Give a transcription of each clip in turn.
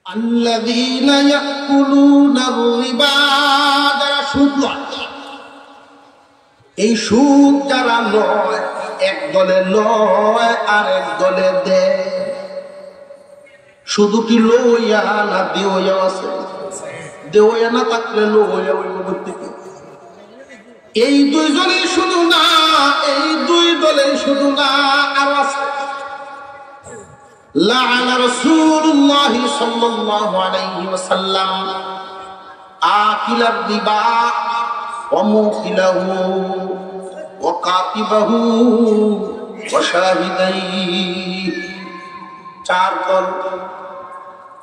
الذين يأكلون الربا যারা সুদ লয়, এই সুদ যারা লয় এক দলে লয় আর এক দলে দেয়। শুধু কি লইয়া না দেওয়া আছে? দেওয়া না থাকলে লইয়া ওই থেকে এই দুইজনই শুধু না, এই দুই দলে শুধু না, আর আছে। লাআনা রাসূলুল্লাহ সাল্লাল্লাহু আলাইহি ওয়াসাল্লাম আকিলার রিবা ওয়া মুকিলাহু ওয়া কাতিবাহু ওয়া শাহিদাইহি। চার দল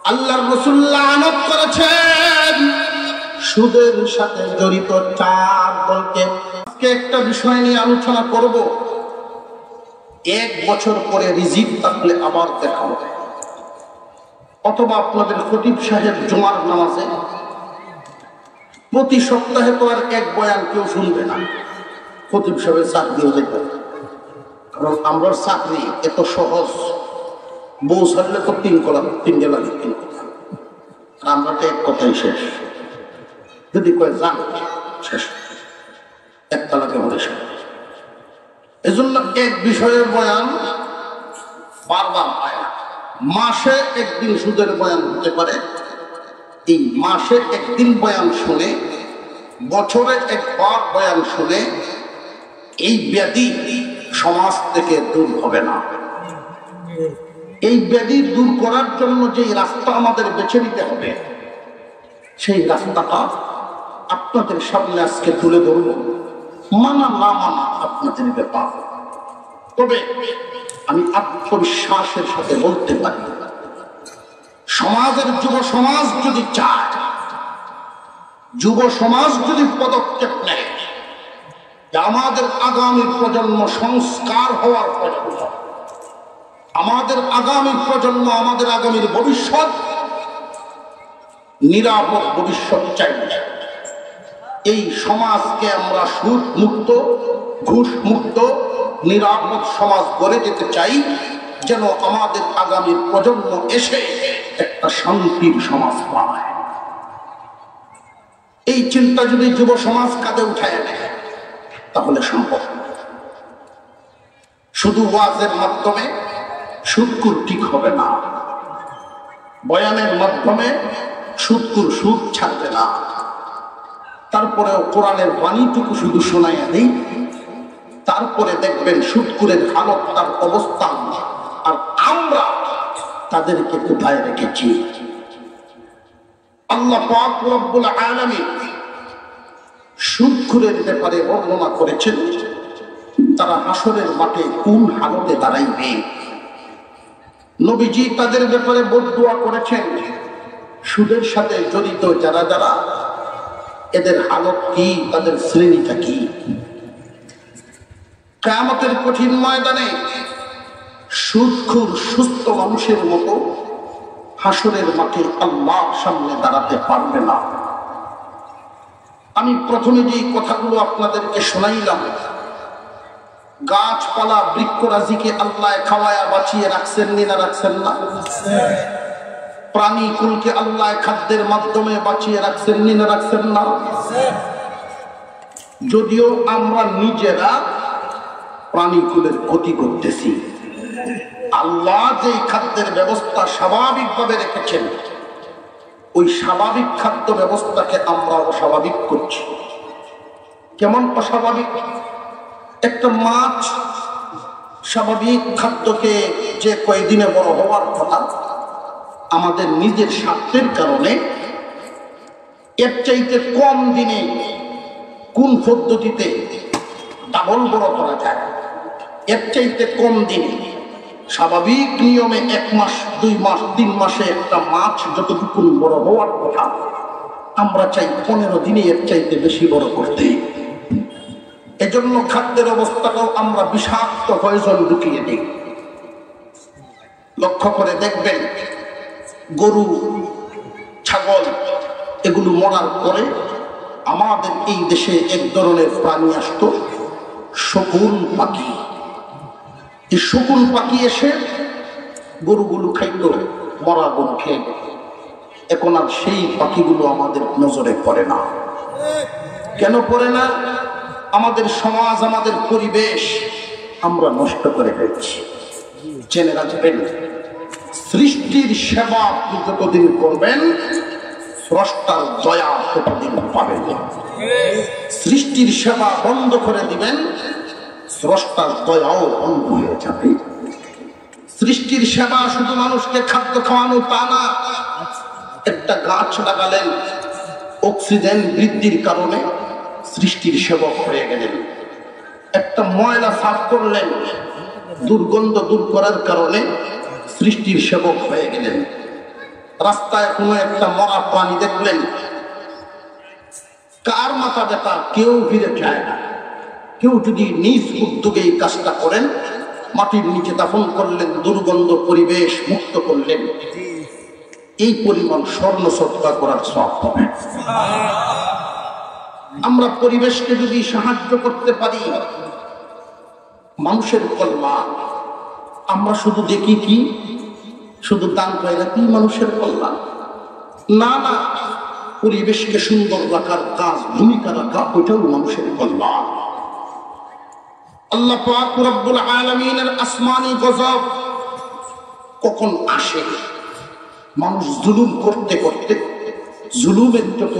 আল্লাহর রাসূল লানত করেছেন সুদের সাথে জড়িত চার দলকে। আজকে একটা বিষয় নিয়ে আলোচনা করব। এক বছর পরে রিজিক থাকলে আবার দেখা হবে, অথবা আপনাদের খতিব সাহেব জুমার নামাজে প্রতি সপ্তাহে তো আর এক বয়ান কেউ শুনবে না। খতিব সাহেবের চাকরিও দেখবে, কারণ আমরা চাকরি এত সহজ, বউ ছাড়লে তো তিনটে লাগে, আমরা তো এক কথাই শেষ। যদি কয়ে যান শেষ, এক তালাকে আমাদের শেষ। এজন্য এক বিষয়ের বয়ান বারবার পায় না। মাসে একদিন সুদের বয়ান হতে পারে, এই মাসে একদিন বয়ান শুনে, বছরে একবার বয়ান শুনে এই ব্যাধি সমাজ থেকে দূর হবে না। এই ব্যাধি দূর করার জন্য যে রাস্তা আমাদের বেছে নিতে হবে, সেই রাস্তাটা আপনাদের সামনে আজকে তুলে ধরব। মানা না মানা আপনাদের ব্যাপার, তবে আমি আত্মবিশ্বাসের সাথে বলতে পারি, সমাজের যুব সমাজ যদি চায়, যুব সমাজ যদি পদক্ষেপ নেয়, আমাদের আগামী প্রজন্ম সংস্কার হওয়ার প্রজন্ম, আমাদের আগামী প্রজন্ম, আমাদের আগামীর ভবিষ্যৎ নিরাপদ ভবিষ্যৎ চাই। এই সমাজকে আমরা সুদ মুক্ত, ঘুষ মুক্ত, নিরাপদ সমাজ গড়ে যেতে চাই, যেন আমাদের আগামী প্রজন্ম এসে একটা শান্তির সমাজ পায়। এই চিন্তা যদি যুব সমাজ কাঁধে উঠায় নেয়, তাহলে সম্ভব। শুধু ওয়াজের মাধ্যমে সুদকুর ঠিক হবে না, বয়ানের মাধ্যমে সুদকুর সুদ ছাড়বে না। তারপরেও কোরআনের বাণীটুকু শুধু শোনাইয়া দেই, তারপরে দেখবেন সুদকুরের হালত, তার অবস্থান, আর আমরা তাদেরকে কোথায় রেখেছি। আল্লাহ পাক রব্বুল আলামিন সুদকুরের ব্যাপারে বর্ণনা করেছেন, তারা হাসরের মাঠে কোন হালতে দাঁড়াইবে। নবীজি তাদের ব্যাপারে বদদুয়া করেছেন, সুদের সাথে জড়িত যারা যারা, এদের হালত কি, তাদের শ্রেণীটা কি। কিয়ামতের কঠিন ময়দানে সুদখোর সুস্থ মানুষের মতো হাসরের মাঠে আল্লাহর সামনে দাঁড়াতে পারবে না। আমি প্রথমে যে কথাগুলো আপনাদেরকে শোনাইলাম, গাছপালা বৃক্ষরাজিকে আল্লাহ খাওয়ায়া বাঁচিয়ে রাখছেন না রাখছেন না? প্রাণী কুলকে আল্লাহ খাদ্যের মাধ্যমে বাঁচিয়ে রাখছেন না রাখছেন না? যদিও আমরা নিজেরা প্রাণী কুলের ক্ষতি করতেছি, আল্লাহ যে খাদ্যের ব্যবস্থা স্বাভাবিকভাবে রেখেছেন, ওই স্বাভাবিক খাদ্য ব্যবস্থাকে আমরা অস্বাভাবিক করছি। কেমন অস্বাভাবিক? একটা মাছ স্বাভাবিক খাদ্যকে যে কয়েকদিনে বড় হওয়ার কথা, আমাদের নিজের স্বার্থের কারণে এর চাইতে কম দিনে কোন পদ্ধতিতে ডাবল বড় করা যায়, এর চাইতে কম দিনে স্বাভাবিক নিয়মে 1 মাস 2 মাস 3 মাসে একটা মাছ যতটুকু বড় হওয়ার কথা, আমরা চাই 15 দিনে এর চাইতে বেশি বড় করতে। এজন্য খাদ্যের অবস্থাটাও আমরা বিষাক্ত পয়জন ঢুকিয়ে দিই। লক্ষ্য করে দেখবেন, গরু, ছাগল এগুলো মরার পরে আমাদের এই দেশে এক ধরনের প্রাণী আসতো, শকুন পাখি। এই শকুন পাখি এসে গরুগুলো খাইতো, মরা গরু খেয়ে। এখন আর সেই পাখিগুলো আমাদের নজরে পড়ে না। কেন পড়ে না? আমাদের সমাজ, আমাদের পরিবেশ আমরা নষ্ট করে ফেলছি। জেনে রাখবেন, সৃষ্টির সেবা আপনি যতদিন করবেন স্রষ্টার দয়া ততদিন পাবেন। সৃষ্টির সেবা বন্ধ করে দিবেন, স্রষ্টার দয়াও বন্ধ হয়ে যাবে। সৃষ্টির সেবা শুধু মানুষকে খাদ্য খাওয়ানো তা না। একটা গাছ লাগালেন, অক্সিজেন বৃদ্ধির কারণে সৃষ্টির সেবক হয়ে গেলেন। একটা ময়লা সাফ করলেন, দুর্গন্ধ দূর করার কারণে সৃষ্টির সেবক হয়ে গেলেন। রাস্তায় কোনো একটা মরা প্রাণী দেখলেন, কার মাথা ব্যথা কেউ ফিরে চায় না। কেউ যদি নিজ উদ্যোগে এই কাজটা করেন, মাটির নিচে দাফন করলেন, দুর্গন্ধ পরিবেশ মুক্ত করলেন, এই পরিমাণ স্বর্ণ সৎকার করার সওয়াব হবে। আমরা পরিবেশকে যদি সাহায্য করতে পারি, মানুষের কল্যাণ। আমরা শুধু দেখি কি, শুধু দান কয়রা কি মানুষের কল্যাণ? না না, পরিবেশকে সুন্দর রাখার কাজ, ভূমিকা রাখা, ওইটাও মানুষের কল্যাণ। আল্লাহ পাক রব্বুল আলামিনের আসমানি গজব কখন আসে? মানুষ জুলুম করতে করতে, জুলুমের যত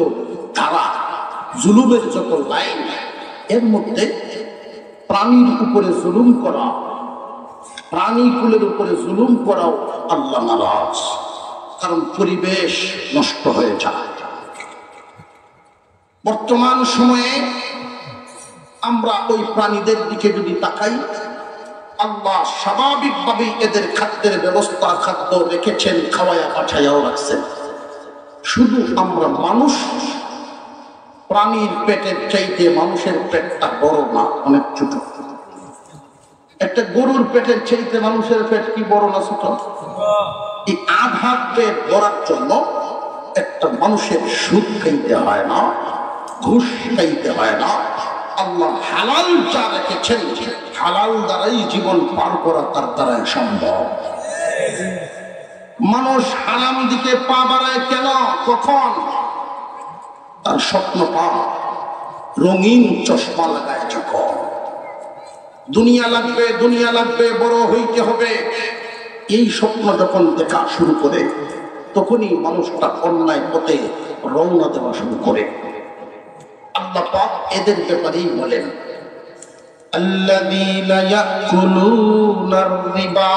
ধারা, জুলুমের যত লাইন, এর মধ্যে প্রাণীর উপরে জুলুম করা, প্রাণীকুলের উপরে জুলুম করাও আল্লাহ নারাজ। কারণ পরিবেশ নষ্ট হয়ে যায়। বর্তমান সময়ে আমরা ওই প্রাণীদের দিকে যদি তাকাই, আল্লাহ স্বাভাবিকভাবেই এদের খাদ্যের ব্যবস্থা, খাদ্য রেখেছেন, খাওয়ায়া পাঠাইয়াও রাখছেন। শুধু আমরা মানুষ, প্রাণীর পেটের চাইতে মানুষের পেটটা বড় না, অনেক ছোট। একটা গরুর পেটের চাইতে মানুষের পেট কি বড় না ছোট? এই আধা পেট ভরার জন্য একটা মানুষের সুদ খাইতে হয় না, ঘুষ খাইতে হয় না। আল্লাহ হালাল যা রেখেছেন, হালাল দ্বারাই জীবন পার করা তার দ্বারাই সম্ভব। মানুষ হারাম দিকে পা বাড়ায় কেন? কখন? তার স্বপ্ন পা রঙিন চশমা লাগায় যখন। দুনিয়া লাগবে, দুনিয়া লাগবে, বড় হইতে হবে, এই স্বপ্ন যখন দেখা শুরু করে, তখনই মানুষটা অন্যায় পথে রওনা দেওয়া শুরু করে। আল্লাহ পাক এদের ব্যাপারেই বলেন, আল্লাযীনা ইয়াকুলুনার রিবা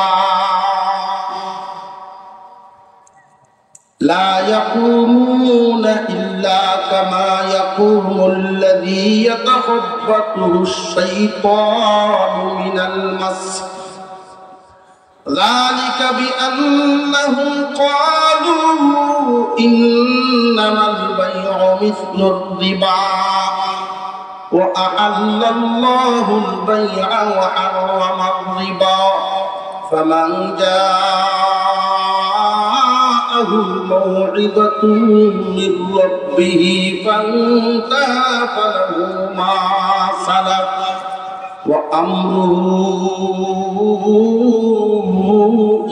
লা ইয়াকুমুনা ইল্লা কামা ইয়াকুমুল্লাযী ইয়াতাখাব্বাতুহুশ শাইতানু মিনাল মাস ذلك بأنهم قالوا إنما البيع مثل الربا وأحل الله البيع وحرم الربا فمن جاءه موعظة من ربه فانتهى فله ما سلف وأمره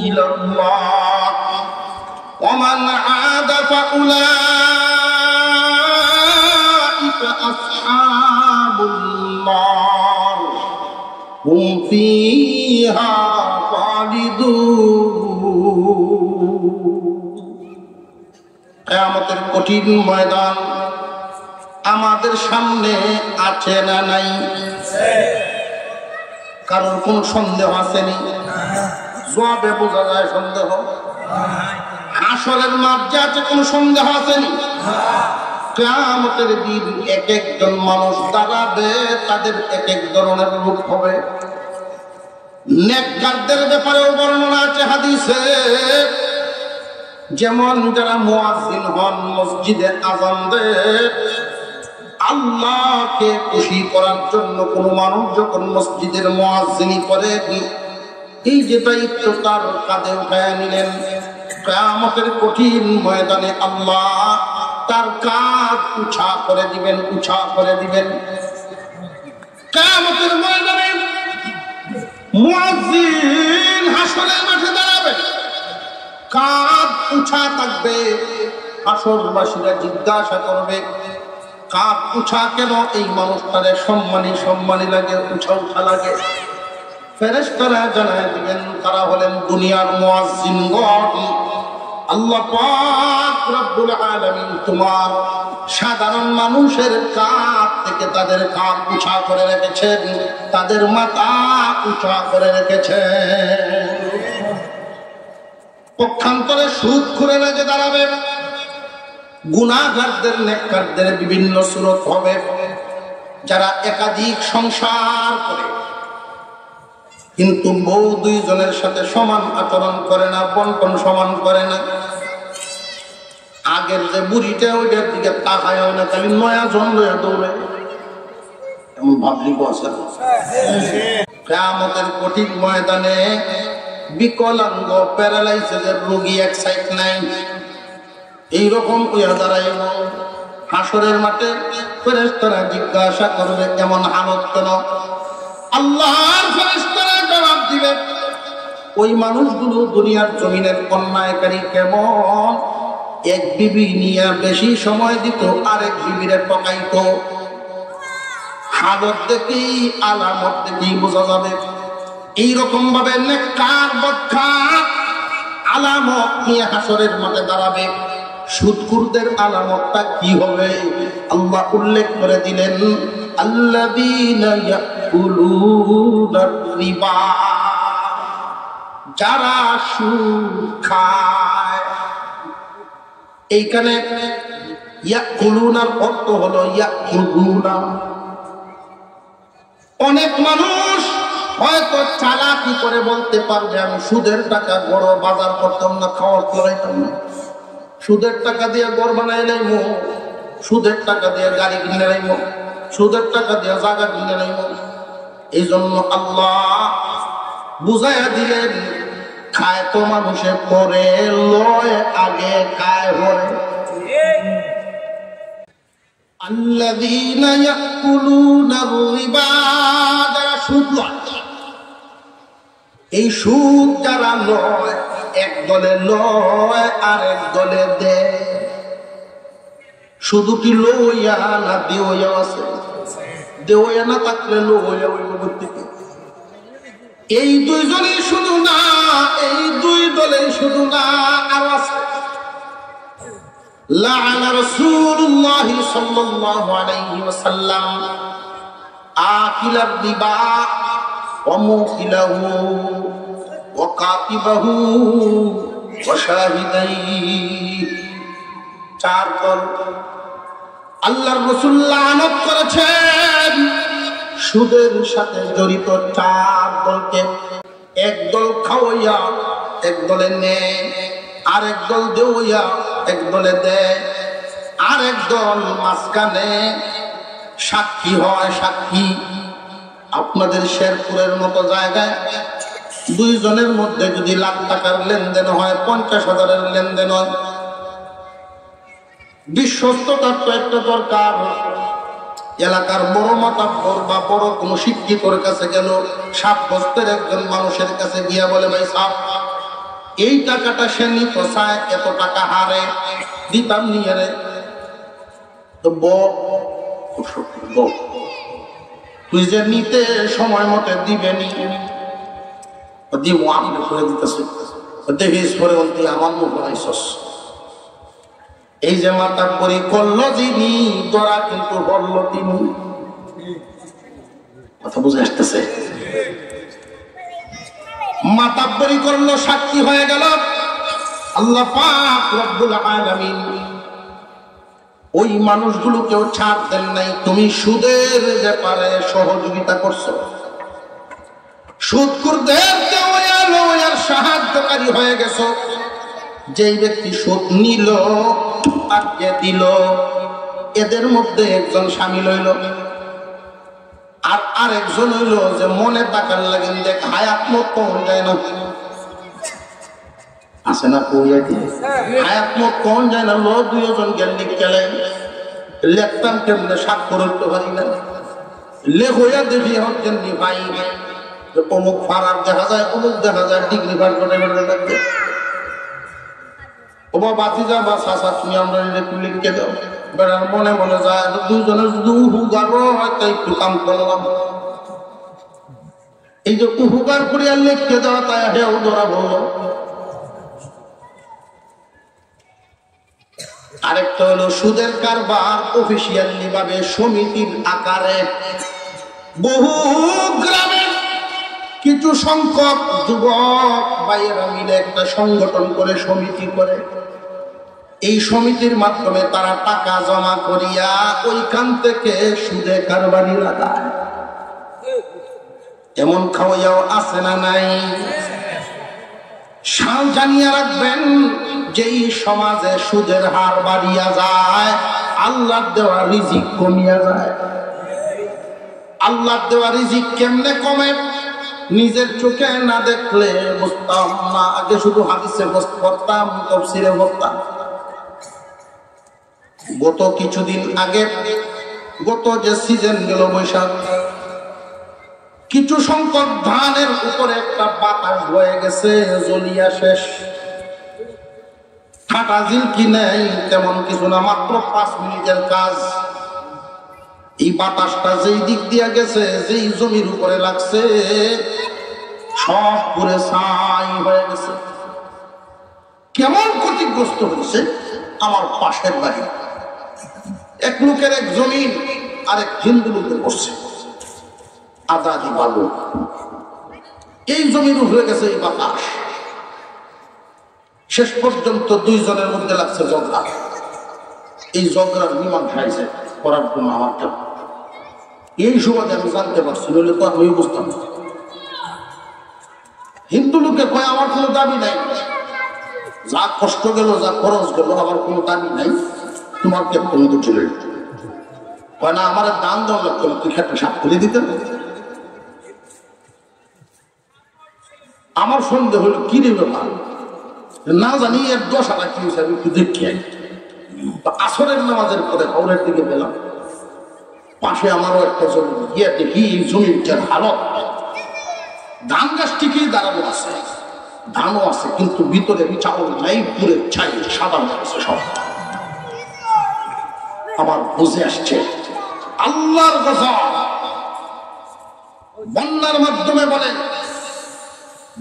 إلى الله ومن عاد فأولئك أصحاب النار هم فيها خالدون। কিয়ামতের কঠিন ময়দান আমাদের সামনে আছে না নাই? কারোর কোন সন্দেহ আসেনি? জবাবে বোঝা যায় সন্দেহ। হাসরের মাঠ যে আছে, কোন সন্দেহ আসেনি? কিয়ামতের দিন এক একজন মানুষ দাঁড়াবে, তাদের এক এক ধরনের রূপ হবে। নেককারদের ব্যাপারেও বর্ণনা আছে হাদিসে, যেমন যারা মুয়াজ্জিন হন, মসজিদে আযান দেয়, আল্লাহকে খুশি করার জন্য কোন মানুষ যখন মসজিদের মুয়াজ্জিনি করে, এই যে দায়িত্ব তার কাঁধে উঠায় নিলেন, কিয়ামতের কঠিন ময়দানে আল্লাহ তার কাঁধ উঁচা করে দিবেন, উঁচা করে দিবেন। কিয়ামতের ময়দানে মুয়াজ্জিন হাসরের মাঠে দাঁড়াবে, কাঁধ উঁচা থাকবে, হাসরবাসীরা জিজ্ঞাসা করবে কাক উঠা কেন এই মানুষটারে সম্মানী লাগে, উঠা লাগে। ফেরেশতারা জানায় দিবেন তারা হলেন দুনিয়ার মুয়াজ্জিনগণ। আল্লাহ পাক রব্বুল আলামিন তোমার সাধারণ মানুষের কাপ থেকে তাদের কাপ উঁচা করে রেখেছেন, তাদের মাথা উঁচা করে রেখেছেন। পক্ষান্তরে সুদখোরেরা লাগে দাঁড়াবে, গুনাহগারদের নেককারদের বিভিন্ন সুরত হবে। যারা একাধিক সংসার করে কিন্তু বউ দুইজনের সাথে সমান আচরণ করে না, বন্টন সমান করে না, আগের যে বুড়িটা ওইটার দিকে তাকায়ও না, খালি নয়া জন লয়া দৌড়ে, এমন ভাবলি বসে। কিয়ামতের কঠিন ময়দানে বিকলাঙ্গ প্যারালাইসিসের রোগী এক সাইড নাই, এইরকম ওইয়া দাঁড়াইব হাসরের মাঠে। ফেরেশতারা জিজ্ঞাসা করবে এমন হালত কেন? আল্লাহর ফেরেশতারা জবাব দিবে ওই মানুষগুলো দুনিয়ার জমিনের অন্যায়কারী কেমন? এক বিবি নিয়ে বেশি সময় দিত, আরেক বিবিরে ঠকাইত। হালত দেখেই আলামত দেখেই বোঝা যাবে। এইরকম ভাবে নেককার বদকার আলামত নিয়ে হাসরের মাঠে দাঁড়াবে। সুদখোরদের আলামতটা কি হবে? আল্লাহ উল্লেখ করে দিলেন, আল্লাযীনা ইয়াকুলুনা রিবা, যারা সুদ খায়। এইখানে ইয়াকুলুনার অর্থ হলো ইয়াকুলুনা। অনেক মানুষ হয়তো চালাকি করে বলতে পারবে আমি সুদের টাকা বড় বাজার করতাম না, খাওয়ার চড়াইতাম না, সুদের টাকা দিয়ে ঘর বানাই নাইমো, সুদের টাকা দিয়ে গাড়ি কিনে নাইমো, সুদের টাকা দিয়ে জায়গা কিনে নাইমো। এই জন্য আল্লাহ বুঝাইয়া দিলেন খায় তো মানুষে পরে, লয় আগে খায় পরে। আল্লাযীনা ইয়াকুলুনা রিবা, যারা সুদ লয়। এই সুদ যারা লয়, এক দলে লয় আর এক দলে দেয়। শুধু কি লইয়া না দেওয়া আছে? দেওয়া না থাকলে লইয়া ওই থেকে। এই দুইজনই শুধু না, এই দুই দলে শুধু না, আরো আছে। লাআনা রাসূলুল্লাহ সাল্লাল্লাহু আলাইহি ওয়াসাল্লাম আকিলার রিবা ওয়া মুকিলাহু ওয়া কাতিবাহু ওয়া শাহিদাইহি। চার দল আল্লাহর রাসূল লানত করেছেন সুদের সাথে জড়িত চার দলকে। এক দল খাওয়াইয়া এক দলে নেয়, আরেক দল দেওয়া এক দলে দেয়, আরেক দল মাঝখানে সাক্ষী হয়। সাক্ষী আপনাদের শেরপুরের মতো জায়গায় দুইজনের মধ্যে যদি লাখ টাকার লেনদেন হয়, 50,000-এর লেনদেন হয়, বিশ্বস্ততার তো একটা দরকার। এলাকার বড় মাতাব্বর বা বড় কোন শিক্ষিতর কাছে গেল, সাব্যস্তের একজন মানুষের কাছে গিয়া বলে ভাই সাহেব এই টাকাটা সে নিত চায়, এত টাকা হারে দিতাম নিয়ে রে। তো তুই যে নিতে সময় মতো দিবেনি, দিব আমি করে দিতেছি, দেখিস পরে বলতে আমার মুখ বানাইছস। এই যে মাতাব্বরি করলো যিনি, তোরা কিন্তু বললো তিনি। কথা বুঝে আসতেছে? মাতাব্বরি করলো, সাক্ষী হয়ে গেল। আল্লাহ পাক রব্বুল আলামিন ওই মানুষগুলোকেও ছাড় দেন নাই। তুমি সুদের ব্যাপারে সহযোগিতা করছো, সুদখোরদের দেওয়ার সাহায্যকারী হয়ে গেছো। যেই ব্যক্তি সুদ নিল আর যে দিল, এদের মধ্যে একজন শামিল হইল, আর আরেকজন হইল যে মনে টাকার লাগে দেখ হায়াত মত কম যায় না, আছে না কইয়া দিয়ে হায়াত মত কম যায় না। লো দুইজন গেল লিখলে লেখতাম কেমনে স্বাক্ষর করতে পারি না, লেখ হইয়া দেখি হচ্ছেন ভাই অমুক ফারার দেখা যায়, অমুক দেখা যায় ডিগ্রি পার করে লাগবে। ও বা বাতিজা বা চাচা তুমি আমরা একটু লিখে দাও। বেড়ার মনে মনে যায় দুজনের যদি উহুগার হয় তাই একটু কাম করলাম। এই যে উহুগার করিয়া লিখতে দেওয়া তাই হেও ধরা বলল। আরেকটা হলো সুদের কারবার অফিসিয়ালি ভাবে সমিতির আকারে বহু গ্রামের কিছু সংখ্যক যুবক ভাইয়েরা মিলে একটা সংগঠন করে সমিতি করে। এই সমিতির মাধ্যমে তারা টাকা জমা করিয়া ওইখান থেকে সুদে কারবারি লাগায়। এমন খাওয়াইয়াও আছে না নাই? জানিয়ে রাখবেন, যেই সমাজে সুদের হার বাড়িয়া যায় আল্লাহর দেওয়া রিজিক কমিয়া যায়। আল্লাহর দেওয়া রিজিক কেমনে কমে নিজের চোখে না দেখলে বুঝতাম না। আগে শুধু হাদিসে পড়তাম, তাফসীরে পড়তাম। গত কিছুদিন আগে, গত যে সিজন গেল বৈশাখ, কিছু সংখ্যক ধানের উপরে একটা বাতাস হয়ে গেছে, জ্বলিয়া শেষ। ঠাটা ঝিলকি নেই তেমন কিছু না, মাত্র 5 মিনিটের কাজ। এই বাতাসটা যেই দিক দিয়ে গেছে, যেই জমির উপরে লাগছে সব পুরে ছাই হয়ে গেছে। কেমন ক্ষতিগ্রস্ত হয়েছে আমার পাশের বাড়ি। এক লোকের এক জমিন আরেক হিন্দু লোকের বসছে, আদা আদি বালু। এই জমির উপরে গেছে এই বাতাস। শেষ পর্যন্ত দুইজনের মধ্যে লাগছে ঝগড়া। এই ঝগড়ার মীমাংসা হয়েছে করার জন্য আমারটা। এই সুবাদে আমি জানতে পারছি, নইলে তো আমি বুঝতাম না। হিন্দু লোকে কয় আমার কোনো দাবি নাই, যা কষ্ট গেল যা খরচ গেল আমার কোনো দাবি নাই, তোমার কে বন্ধু চলে কয় না আমার দান দেওয়া লাগতো, তুই খেটে সাপ খুলে দিতে। আমার সন্দেহ হলো কি রে ব্যাপার, না জানি এর দশাটা কি হিসাবে একটু দেখি। আসরের নামাজের পরে খবরের দিকে গেলাম, পাশে আমারও একটা জমি, গিয়ে দেখি এই জমিটার হালত, ধান গাছ ঠিকই দাঁড়ানো আছে, ধানও আছে, কিন্তু ভিতরে চাউল নাই, পুরে ছাই সাদা আছে সব। আমার বুঝে আসছে আল্লাহর গজব। বন্যার মাধ্যমে বলেন,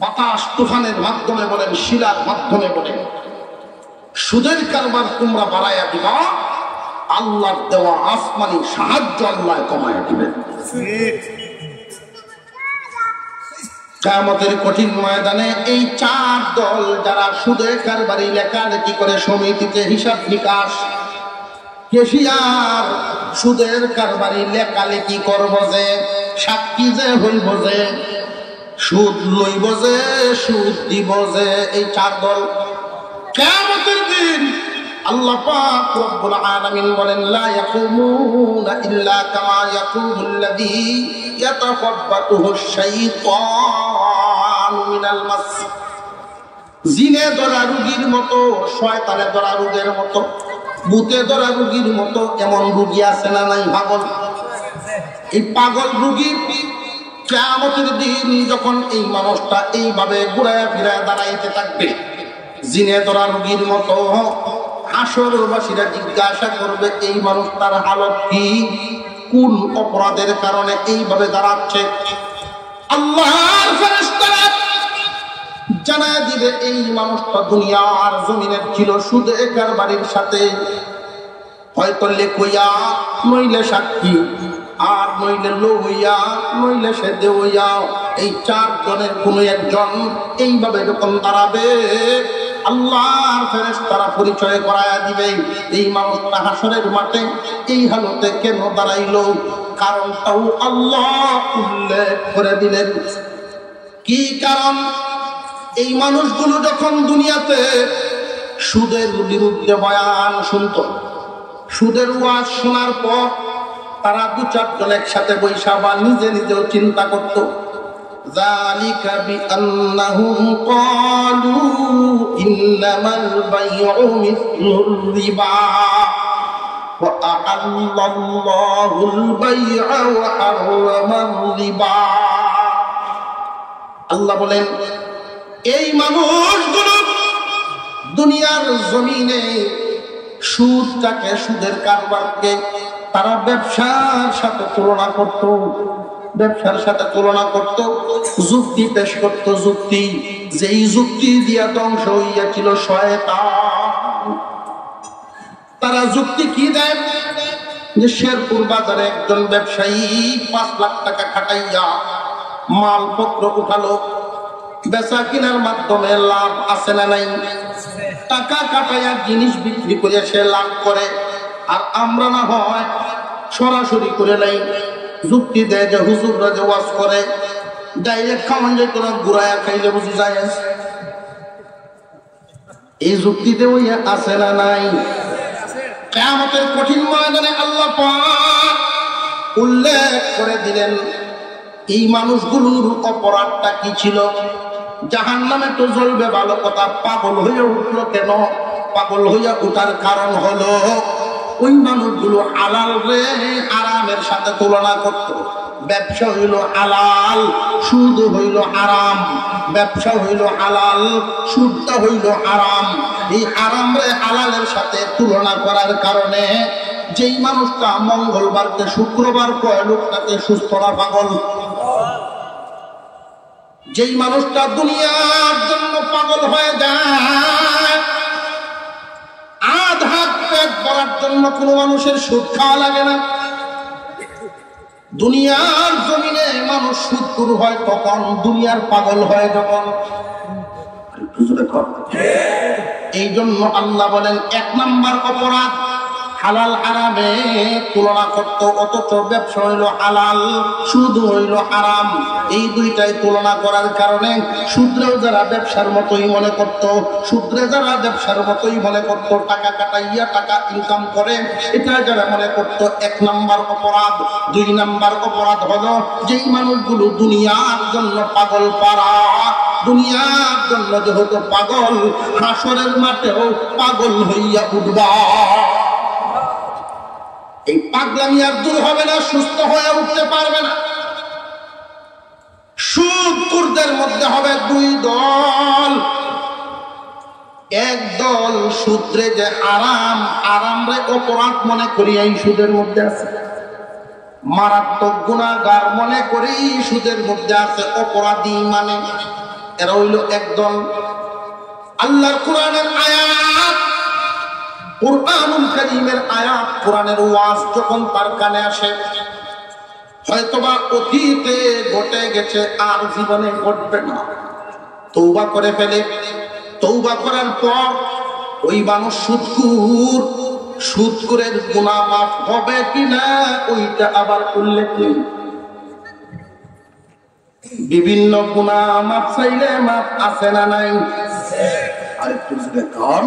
বাতাস তুফানের মাধ্যমে বলেন, শিলার মাধ্যমে বলেন, সুদের কারবার তোমরা বাড়াইয়া দিবা, আল্লাহর দেওয়া আসমানি সাহায্য আল্লাহ কমাইয়া দিবেন। কিয়ামতের কঠিন ময়দানে এই 4 দল যারা সুদের কারবারি লেখালেখি করে সমিতিতে হিসাব নিকাশ, কেশিয়ার সুদের কারবারি লেখালেখি করব যে, সাক্ষী যে হইব যে, সুদ লইব যে, সুদ দিব যে, এই 4 দল কিয়ামতের দিন আল্লাহ পাক রব্বুল আলামিন বলেন, লা ইয়াকুমুনা ইল্লা কামা ইয়াকুমুল্লাযী ইয়াতাখাব্বাতুহু শাইতানু মিনাল মাস। জিনে ধরা রোগীর মতো, শয়তানে ধরা রোগের মতো, ভূতে ধরা রোগীর মতো এমন রোগী আছে না নাই? পাগল। এই পাগল রোগী কিয়ামতের দিন যখন এই মানুষটা এইভাবে ঘুরায় ফিরায় দাঁড়াইতে থাকবে, জিনে ধরা রোগীর মতো, হাসরবাসীরা জিজ্ঞাসা করবে এই মানুষটার হালত কি, কোন অপরাধের কারণে এইভাবে দাঁড়াচ্ছে। আল্লাহর ফেরেশতারা জানায় দিবে এই মানুষটা দুনিয়ার জমিনের ছিল সুদে কারবারির সাথে, হয়তো লেখইয়া, নইলে সাক্ষী, আর নইলে লইয়া, নইলে সে দেওয়া। এই 4 জনের কোন একজন এইভাবে যখন দাঁড়াবে, আল্লাহর ফেরেশতারা পরিচয় করায়া দিবে এই মানুষটা হাসরের মাঠে এই হালতে কেন দাঁড়াইল, কারণটাও আল্লাহ উল্লেখ করে দিলেন। কি কারণ? এই মানুষগুলো যখন দুনিয়াতে সুদের বিরুদ্ধে বয়ান শুনত, সুদের ওয়াজ শোনার পর তারা 2-4 জন একসাথে বৈশা বা নিজে নিজেও চিন্তা করত, যালিকা বিআন্নাহুম ক্বালু ইন্নামাল বাইউ মিসলুর রিবা ওয়া আহাল্লাল্লাহুল বাই'a ওয়া হারামার রিবা। আল্লাহ বলেন এই মানুষগুলো দুনিয়ার জমিনে সুদটাকে, সুদের কারবারকে তারা ব্যবসার সাথে তুলনা করত, ব্যবসার সাথে তুলনা করত, যুক্তি পেশ করত, যুক্তি, যেই যুক্তি দিয়া ধ্বংস হইয়াছিল শয়তান। তারা যুক্তি কি দেয়? যে শেরপুর বাজারে একজন ব্যবসায়ী 5 লাখ টাকা খাটাইয়া মালপত্র উঠালো, বেচা কিনার মাধ্যমে লাভ আছে না নাই? টাকা কাটাইয়া জিনিস বিক্রি করে সে লাভ করে, আর আমরা না হয় সরাসরি করে নাই। যুক্তি দেয় যে হুজুররা যে ওয়াজ করে ডাইরেক্ট খাওয়ান যায়, কোনো ঘুরাইয়া খাইলে বুঝি যায়। এই যুক্তিতে ওই আছে না নাই? কিয়ামতের কঠিন ময়দানে আল্লাহ পাক উল্লেখ করে দিলেন এই মানুষগুলোর অপরাধটা কি ছিল। জাহান্নামে তো জ্বলবে, ভালো কথা। পাগল হয়ে উঠলো কেন? পাগল হইয়া উঠার কারণ হলো ওই মানুষগুলো হালাল রে হারামের সাথে তুলনা করত। ব্যবসা হইল হালাল, সুদ হইল হারাম। ব্যবসা হইল হালাল, সুদটা হইল হারাম। এই হারাম রে হালালের সাথে তুলনা করার কারণে যেই মানুষটা মঙ্গলবারকে শুক্রবার কয়, লোকটাকে সুস্থ না পাগল। যেই মানুষটা দুনিয়ার জন্য পাগল হয়ে যায়, হাত পেট ভরার জন্য কোনো মানুষের সুদ খাওয়া লাগে না। দুনিয়ার জমিনে মানুষ সুদখোর হয় তখন, দুনিয়ার পাগল হয় যখন। এই জন্য আল্লাহ বলেন 1 নাম্বার অপরাধ হালাল হারামে তুলনা করত, অথচ ব্যবসা হইল হালাল, সুদ হইল হারাম। এই দুইটাই তুলনা করার কারণে শূদ্রেও যারা ব্যবসার মতোই মনে করত, শূদ্রে যারা ব্যবসার মতোই মনে করত, টাকা কাটাইয়া টাকা ইনকাম করে, এটা যারা মনে করত 1 নাম্বার অপরাধ। 2 নাম্বার অপরাধ হলো যেই মানুষগুলো দুনিয়ার জন্য পাগল পারা, দুনিয়ার জন্য যেহেতু পাগল, হাসরের মাঠেও পাগল হইয়া উঠবা। এই পাগলামি আর দূর হবে না, সুস্থ হয়ে উঠতে পারবে না। সুদখোরদের মধ্যে হবে 2 দল। এক দল সুদরে যে হারাম, হারাম রে অপরাধ মনে করি এই সুদের মধ্যে আছে, মারাত্মক গুনাহগার মনে করি সুদের মধ্যে আছে, অপরাধী মানে এরা হইল এক দল। আল্লাহর কোরআনের আয়াত, কুরআনুল কারীমের আয়াত, কোরআনের ওয়াজ যখন তার কানে আসে, হয়তোবা অতীতে ঘটে গেছে, আর জীবনে ঘটবে না, তওবা করে ফেলে। তওবা করার পর ওই মানুষ সুদখোর, সুদখোরের গুনাহ মাফ হবে কিনা ওইটা আবার উল্লেখ নেই। বিভিন্ন গুনাহ মাফ চাইলে মাফ আছে না নাই? আরেকটু দেখুন,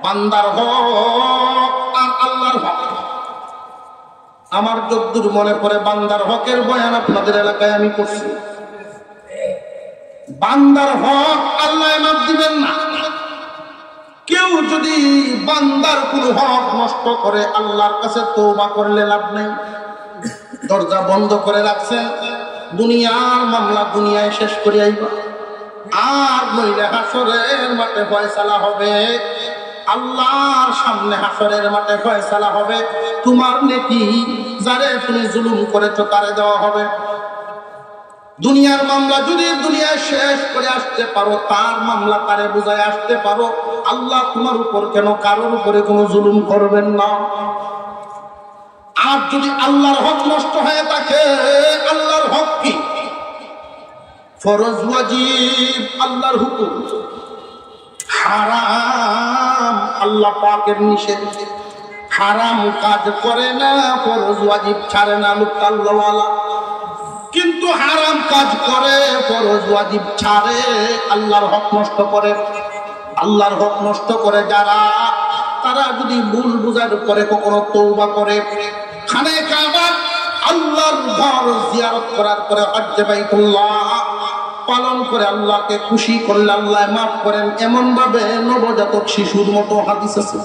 বান্দার হক আর আল্লাহর হক। আমার যদ্দূর মনে পড়ে বান্দার হকের বয়ান আপনাদের এলাকায় আমি করছি। বান্দার হক আল্লাহ মাফ দিবেন না। কেউ যদি বান্দার কোন হক নষ্ট করে, আল্লাহর কাছে তওবা করলে লাভ নেই। দরজা বন্ধ করে রাখছেন, দুনিয়ার মামলা দুনিয়ায় শেষ করে আইবা, আর নইলে হাসরের মাঠে ফয়সালা হবে। আল্লাহর সামনে হাসরের মাঠে ফয়সালা হবে। তোমার নেকি যারে তুমি জুলুম করেছো তারে দেওয়া হবে। দুনিয়ার মামলা যদি দুনিয়ায় শেষ করে আসতে পারো, তার মামলা তারে বুঝায় আসতে পারো, আল্লাহ তোমার উপর কেন কারোর উপরে কোনো জুলুম করবেন না। আর যদি আল্লাহর হক নষ্ট হয়ে থাকে, আল্লাহর হক কি? ফরজ ওয়াজিব আল্লাহর হুকুম, হারাম আল্লাহ পাকের নিষেধ। হারাম কাজ করে না, ফরজ ওয়াজিব ছাড়ে না, লোকটা আল্লাহওয়ালা। কিন্তু হারাম কাজ করে, ফরজ ওয়াজিব ছাড়ে, আল্লাহর হক নষ্ট করে। আল্লাহর হক নষ্ট করে যারা, তারা যদি ভুল বুঝার পরে কখনো তওবা করে, খানে কাবা আল্লাহর ঘর জিয়ারত করার পরে হজ্জে বাইতুল্লাহ পালন করে আল্লাহকে খুশি করলে আল্লাহ মাফ করেন, এমন ভাবে নবজাতক শিশুর মতো হাদিস আছে।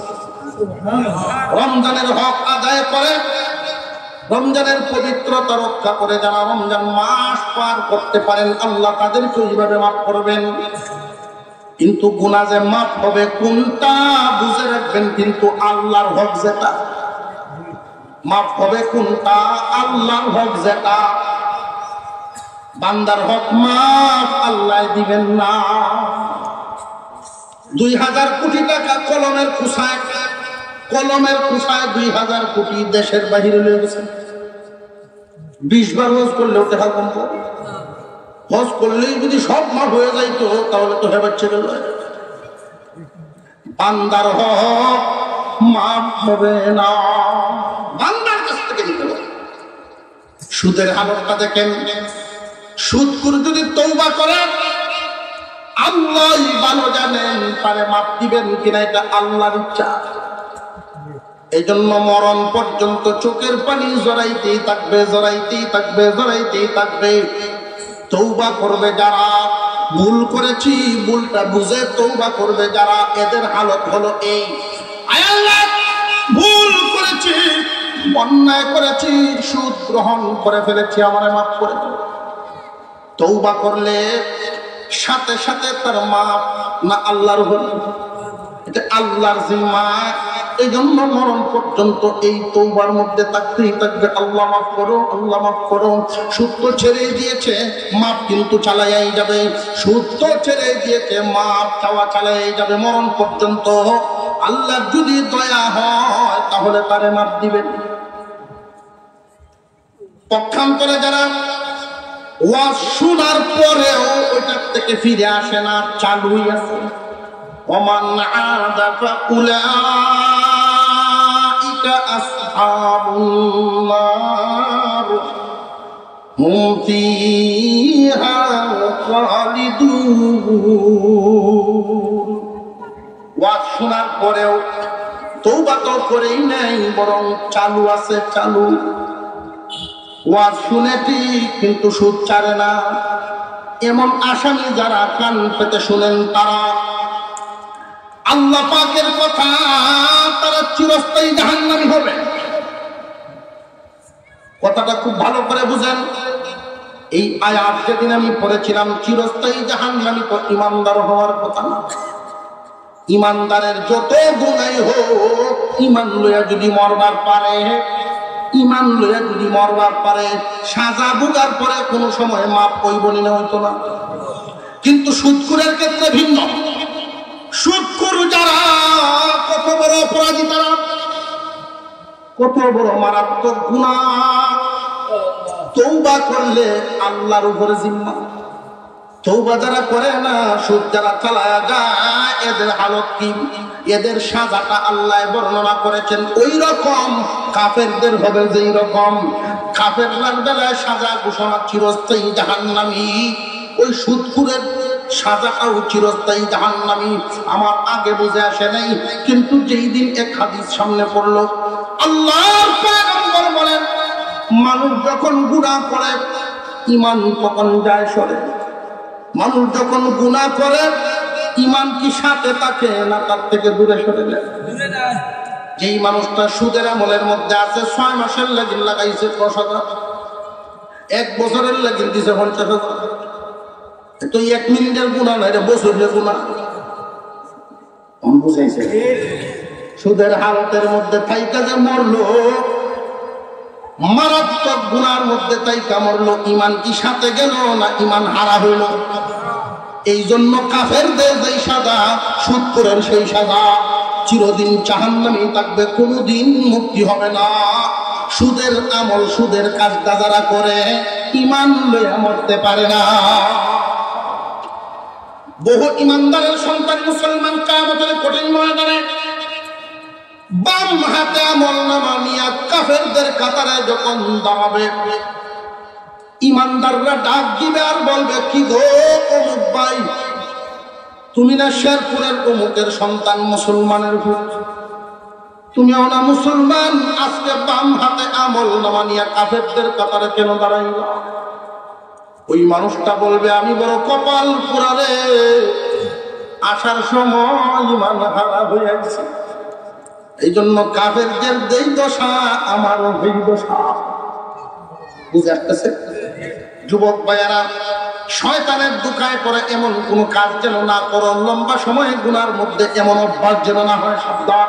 রমজানের হক আদায় করে, রমজানের পবিত্রতা রক্ষা করে যারা রমজান মাস পার করতে পারেন, আল্লাহ তাদেরকে ওইভাবে মাফ করবেন। কিন্তু গুনাহ যে মাফ হবে কোনটা বুঝে রাখবেন, কিন্তু আল্লাহর হক যেটা মাফ হবে কোনটা, আল্লাহর হক যেটা। বান্দার হক মাফ আল্লাহ দিবেন না। 2000 কোটি টাকা কলমের কুসায় 2000 কোটি দেশের বাহিরে লয়ে গেছে। 20 বার হজ করলেও টাকা কম পড়ে। হজ করলেই যদি সব মাফ হয়ে যাইতো তাহলে তো হেবার ছেড়ে যায়। বান্দার হক মাফ হবে না, বান্দার কাছ থেকে নিতে হবে। সুদের হালতটা দেখেন, সুদ করে যদি তওবা করে আল্লাহই ভালো জানেন তারে মাফ দিবেন কিনা, এটা আল্লাহর ইচ্ছা। এই জন্য মরণ পর্যন্ত চোখের পানি জড়াইতেই থাকবে। তওবা করবে যারা, ভুল করেছি ভুলটা বুঝে তওবা করবে যারা, এদের হালত হলো এই, আয় আল্লাহ ভুল করেছি, অন্যায় করেছি, সুদ গ্রহণ করে ফেলেছি, আমারে মাফ করে দাও। তওবা করলে সাথে সাথে তার মাফ না আল্লাহর হলো, এটা আল্লাহর জিম্মা। এই জন্য মরণ পর্যন্ত এই তওবার মধ্যে থাকতেই থাকবে, আল্লাহ মাফ করো, আল্লাহ মাফ করো। সুদ তো ছেড়ে দিয়েছে, মাফ কিন্তু চালাইয়াই যাবে। সুদ তো ছেড়ে দিয়েছে, মাফ চাওয়া চালাইয়াই যাবে মরণ পর্যন্ত। আল্লাহ যদি দয়া হয় তাহলে তারে মাফ দিবেন। পক্ষান্তরে যারা ওয়াজ শোনার পরেও ওইটার থেকে ফিরে আসে না, চালুই আছে, ওমান আদা ফাউলাইকা আসহাবুন নার হুম ফিহা খালিদুন। ওয়াজ শোনার পরেও তওবা তো করেই নাই, বরং চালু আছে, চালু। ওয়াজ শুনে ঠিক কিন্তু সুদ ছাড়ে না, এমন আসামি যারা কান পেতে শুনেন তারা আল্লাহ পাকের কথা, তারা চিরস্থায়ী জাহান্নামী হবে। কথাটা খুব ভালো করে বুঝেন। এই আয়াত যেদিন আমি পড়েছিলাম, চিরস্থায়ী জাহান্নামী তো ইমানদার হওয়ার কথা না। ইমানদারের যত গুনাহ হোক, ঈমান লইয়া যদি মরবার পারে, সাজা ভোগার পরে কোনো সময় মাপ কইবনি না, হইতো না। কিন্তু সুদখোরের ক্ষেত্রে ভিন্ন। সুদখোর যারা কত বড় অপরাধী, তারা কত বড় মারাত্মক গুনাহ। তওবা করলে আল্লাহর উপরে জিম্মা। তওবা যারা করে না, সুদ যারা চালায়া যায়, এদের হালত কি, এদের সাজাটা আল্লাহ বর্ণনা করেছেন। ওই রকম কাফেরদের হবে যেই রকম। কাফেরদের বেলায় সাজা ঘোষণা চিরস্থায়ী জাহান্নামী, ওই সুদখোরের সাজাটাও চিরস্থায়ী জাহান্নামী। আমার আগে বুঝে আসে নাই, কিন্তু যেই দিন এক হাদিস সামনে পড়লো, আল্লাহর পয়গম্বর বলেন, মানুষ যখন গুনাহ করে ঈমান তখন যায় সরে। মানুষ যখন গুনাহ করে ঈমান কি সাথে থাকে না তার থেকে দূরে সরে যায়? যেই মানুষটা সুদের আমলের মধ্যে আছে, 6 মাসের লাগিন লাগাইছে 10,000, 1 বছরের লাগিন দিছে 50,000, তো 1 মিনিটের গুনাহ না, এটা বছরের গুনাহ। বুঝাইছে? সুদের হালতের মধ্যে থাইকা যে মরলো, মারাত্মক গুনার মধ্যে থাইকা মরলো, ঈমান কি সাথে গেল না ঈমান হারা হইল? এই জন্য কাফেরদের যেই সাজা, সুদখোরের সেই সাজা, চিরদিন জাহান্নামে থাকবে, কোনোদিন মুক্তি হবে না। সুদের আমল, সুদের কাজটা যারা করে ঈমান লইয়া মরতে পারে না। বহু ঈমানদারের সন্তান মুসলমান কিয়ামতের কঠিন ময়দানে বাম হাতে আমলনামা নিয়ে কাফেরদের কাতারে যখন দাঁড়াবে, ঈমানদাররা ডাক দিবে আর বলবে, কি গো অমুক ভাই, তুমি না শেরপুরের অমুকের সন্তান, মুসলমানের ভূত, তুমিও না মুসলমান, আজকে বাম হাতে আমলনামা নিয়ে কাফেরদের কাতারে কেন দাঁড়াইলা? ওই মানুষটা বলবে, আমি বড় কপাল পোড়ারে, আসার সময় ঈমান হারা হয়ে গেছে। এই জন্য কাফেরদের যেই দশা, আমারও সেই দশা। বুঝে আসতেছে? যুবক ভাইয়ারা, শয়তানের দুকায় পরে এমন কোন কাজ যেন না করো, লম্বা সময় গুনার মধ্যে এমন অভ্যাস যেন না হয়। সাবধান।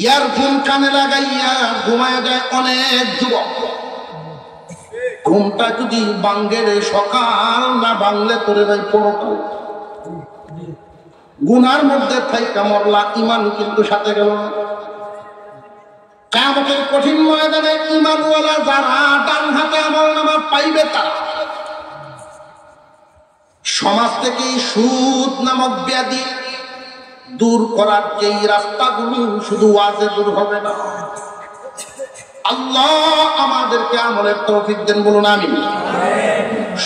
ইয়ারফোন কানে লাগাইয়া ঘুমায় যায় অনেক যুবক। ঘুমটা যদি ভাঙ্গে রে সকাল, না ভাঙলে তোরে ভাই পরকাল। গুনার মধ্যে থাইকা মরলা, ইমান কিন্তু সাথে গেল না। কিয়ামতের কঠিন ময়দানে ইমানওয়ালা যারা ডান হাতে আমলনামা পাইবে তারা সমাজ থেকে সুদ নামক ব্যাধি দূর করার যেই রাস্তাগুলো শুধু ওয়াজে দূর হবে না। আল্লাহ আমাদেরকে আমলের তৌফিক দেন, বলুন আমিন।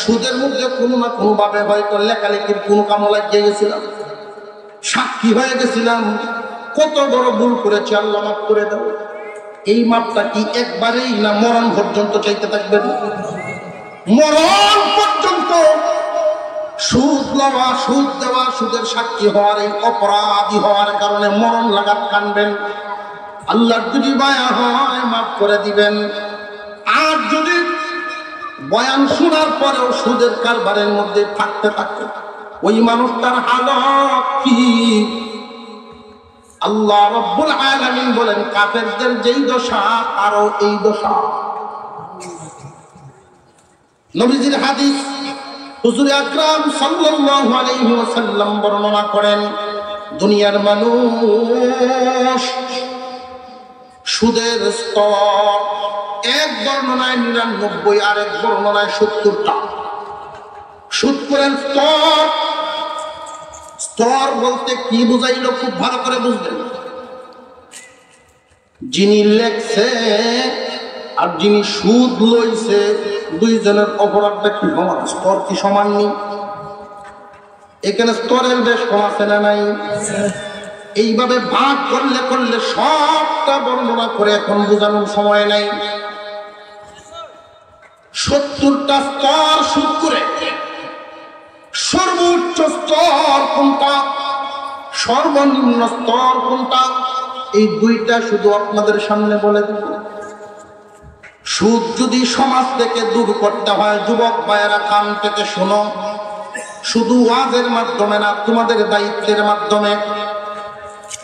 সুদের মধ্যে কোনো না কোনো ভাবে হয়তো লেখালেখির কোনো কামো লাগিয়ে গেছিলাম, সাক্ষী হয়ে গেছিলাম, কত বড় ভুল করেছে, আল্লাহ মাফ করে দাও। এই মাপটা কি একবারেই না মরণ পর্যন্ত চাইতে থাকবেন? মরণ পর্যন্ত সুদ লওয়া, সুদ দেওয়া, সুদের সাক্ষী হওয়ার, এই অপরাধী হওয়ার কারণে মরণ লাগাত কানবেন। আল্লাহর যদি মায়া হয় মাফ করে দিবেন। আর যদি বয়ান শোনার পরেও সুদের কারবারের মধ্যে থাকতে থাকতে ওই মানুষটার হালত কি? আল্লাহ রাব্বুল আলামিন বলেন কাফেরদের যেই দশা আরো এই দশা। নবীজির হাদিস হুজুর আকরাম সাল্লাল্লাহু আলাইহি ওয়াসাল্লাম বর্ণনা করেন, দুনিয়ার মানুষ সুদের স্তর এক বর্ণনায় 99, আর এক বর্ণনায় 70টা। সুদ করেন স্তর। স্তর বলতে কি বুঝাইল খুব ভালো করে বুঝবেন। যিনি লেখছে আর যিনি সুদ লইছে দুইজনের অপরাধটা কি সমান? স্তর কি সমান নেই? এখানে স্তরের বেশ কম আছে না নাই? এইভাবে ভাগ করলে করলে সবটা বর্ণনা করে এখন বোঝানোর সময় নাই। 70টা স্তর সুদ করে। সর্বোচ্চ স্তর কোনটা, সর্বনিম্ন স্তর কোনটা, এই দুইটা শুধু আপনাদের সামনে বলে দেব। সুদ যদি সমাজ থেকে দূর করতে হয়, যুবক ভাইয়েরা কান থেকে শোনো, শুধু ওয়াজের মাধ্যমে না, তোমাদের দায়িত্বের মাধ্যমে।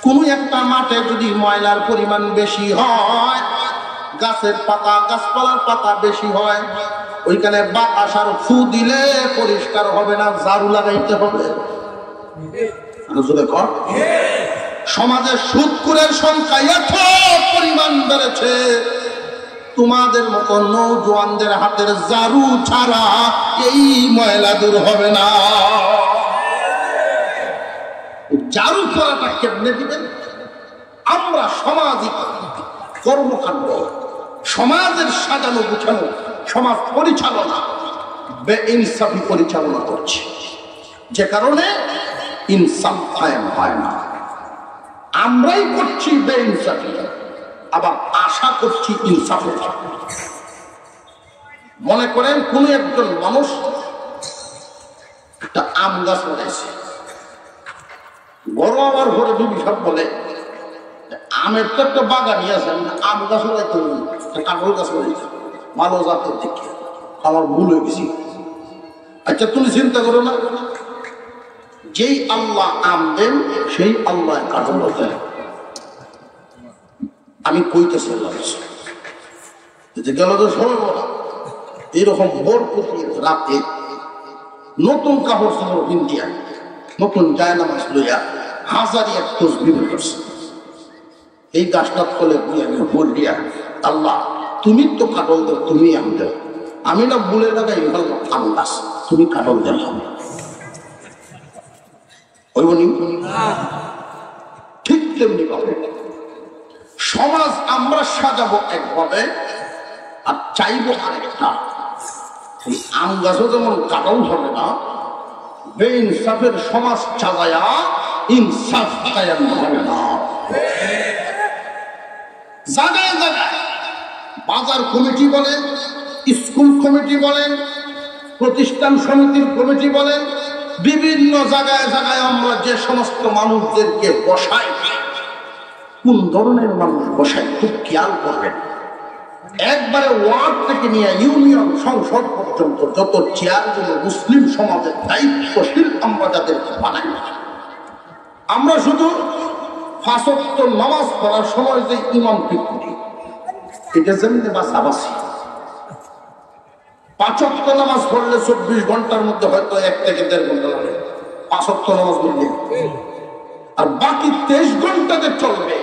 কোনো একটা মাঠে যদি ময়লার পরিমাণ বেশি হয়, গাছের পাতা, গাছপালার পাতা বেশি হয়, ওইখানে বাতাস আর ফু দিলে পরিষ্কার হবে না, ঝাড়ু লাগাইতে হবে। সমাজে সুদখোরের সংখ্যা এত পরিমাণ বেড়েছে, তোমাদের মতো নৌজওয়ানদের হাতের ঝাড়ু ছাড়া এই ময়লা দূর হবে না। ঝাড়ু করাটা কেমনে দিবেন? আমরা সামাজিক কর্মকাণ্ড, সমাজের সাজানো গুছানো, সমাজ পরিচালনা বেইনসাফি পরিচালনা করছি, যে কারণে ইনসাফ কায়েম হয় না। আমরাই করছি বেইনসাফি, আবার আশা করছি ইনসাফের। মনে করেন কোন একজন মানুষ একটা আম গাছ লাগাইছে, বড় আমার ঘরে বিবি সব বলে আমের তো একটা বাগানই আছে, আম গাছ লাগাইতে কাঁঠাল গাছ লাগাইছে ভালো জাতের দিকে, আমার ভুল হয়ে গেছি। আচ্ছা তুমি চিন্তা করো না, যেই আল্লাহ আম দেন সেই আল্লাহ কাঁঠাল দেন। আমি কইতেছি গেল তো সর্বদা এইরকম ভোর প্রতি রাতে নতুন কাপড় চাপড় ইন্ডিয়া, নতুন জায়নামাজ লইয়া হাজারি এক তসবিহ করছে। এই গাছটা ফলে বলিয়া আল্লাহ তুমি তো কাটল দাও, তুমি আম দাও, আমি না বলে লাগাই আম গাছ, তুমি কাটল দিলাম। ঠিক তেমনি ভাবে সমাজ আমরা সাজাবো একভাবে আর চাইবো আরেকটা। আম গাছও যেমন কাটল হবে না, বেইনসাফের সমাজ চালায়া ইনসাফ কায়েম হবে না। জায়গায় জায়গায় বাজার কমিটি বলেন, স্কুল কমিটি বলেন, প্রতিষ্ঠান সমিতির কমিটি বলেন, বিভিন্ন জায়গায় জায়গায় আমরা যে সমস্ত মানুষদেরকে বসাই, কোন ধরনের মানুষ বসাই খুব খেয়াল করবেন। একবারে ওয়ার্ড থেকে নিয়ে ইউনিয়ন সংসদ পর্যন্ত যত চেয়ারগুলো মুসলিম সমাজের দায়িত্বশীল আমরা যাদেরকে বানাই, আমরা শুধু 5 ওয়াক্ত নামাজ পড়ার সময় যে ইমাম ঠিক করি, এটা যেমনি বাসাবাসি। 5 ওয়াক্ত নামাজ পড়লে 24 ঘন্টার মধ্যে হয়তো 1 থেকে 1.5 ঘন্টা লাগে 5 ওয়াক্ত নামাজ পড়লে, আর বাকি 23 ঘন্টা যে চলবে